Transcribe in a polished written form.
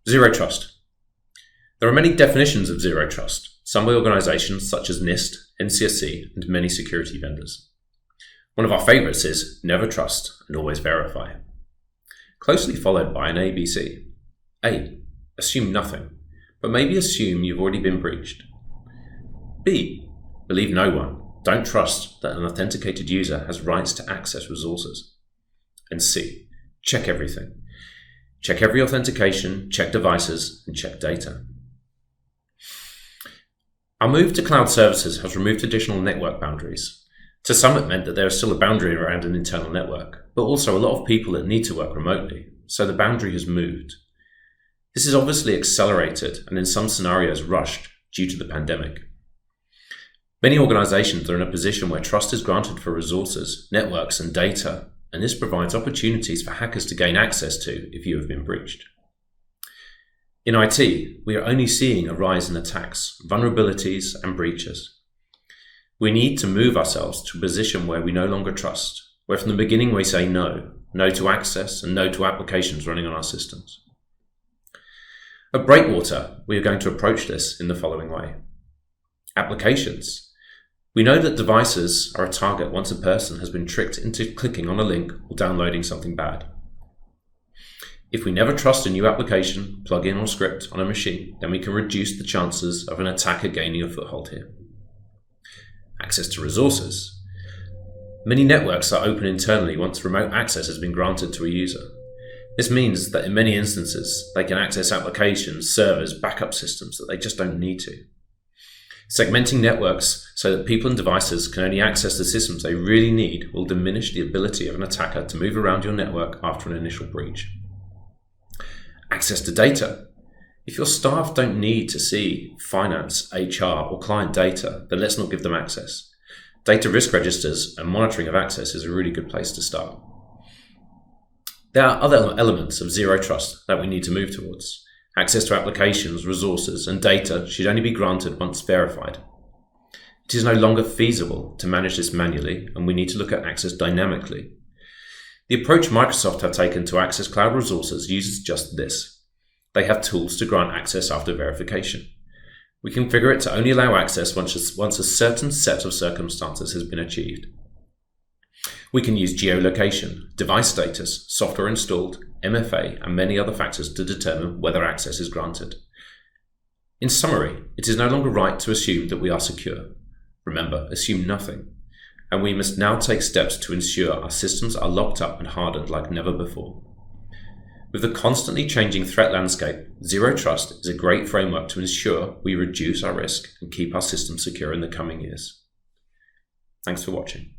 Zero trust. There are many definitions of zero trust, some by organisations such as NIST, NCSC, and many security vendors. One of our favourites is never trust and always verify. Closely followed by an ABC. A. Assume nothing, but maybe assume you've already been breached. B. Believe no one. Don't trust that an authenticated user has rights to access resources. And C. Check everything. Check every authentication, check devices, and check data. Our move to cloud services has removed additional network boundaries. To some, it meant that there is still a boundary around an internal network, but also a lot of people that need to work remotely, so the boundary has moved. This is obviously accelerated and in some scenarios rushed due to the pandemic. Many organizations are in a position where trust is granted for resources, networks, and data, and this provides opportunities for hackers to gain access to if you have been breached. In IT, we are only seeing a rise in attacks, vulnerabilities, and breaches. We need to move ourselves to a position where we no longer trust, where from the beginning we say no to access and no to applications running on our systems. At Breakwater, we are going to approach this in the following way. Applications. We know that devices are a target once a person has been tricked into clicking on a link or downloading something bad. If we never trust a new application, plugin, or script on a machine, then we can reduce the chances of an attacker gaining a foothold here. Access to resources. Many networks are open internally once remote access has been granted to a user. This means that in many instances, they can access applications, servers, backup systems that they just don't need to. Segmenting networks so that people and devices can only access the systems they really need will diminish the ability of an attacker to move around your network after an initial breach. Access to data. If your staff don't need to see finance, HR, or client data, then let's not give them access. Data risk registers and monitoring of access is a really good place to start. There are other elements of zero trust that we need to move towards. Access to applications, resources, and data should only be granted once verified. It is no longer feasible to manage this manually, and we need to look at access dynamically. The approach Microsoft have taken to access cloud resources uses just this. They have tools to grant access after verification. We configure it to only allow access once a certain set of circumstances has been achieved. We can use geolocation, device status, software installed, MFA, and many other factors to determine whether access is granted. In summary, it is no longer right to assume that we are secure. Remember, assume nothing. And we must now take steps to ensure our systems are locked up and hardened like never before. With the constantly changing threat landscape, Zero Trust is a great framework to ensure we reduce our risk and keep our systems secure in the coming years. Thanks for watching.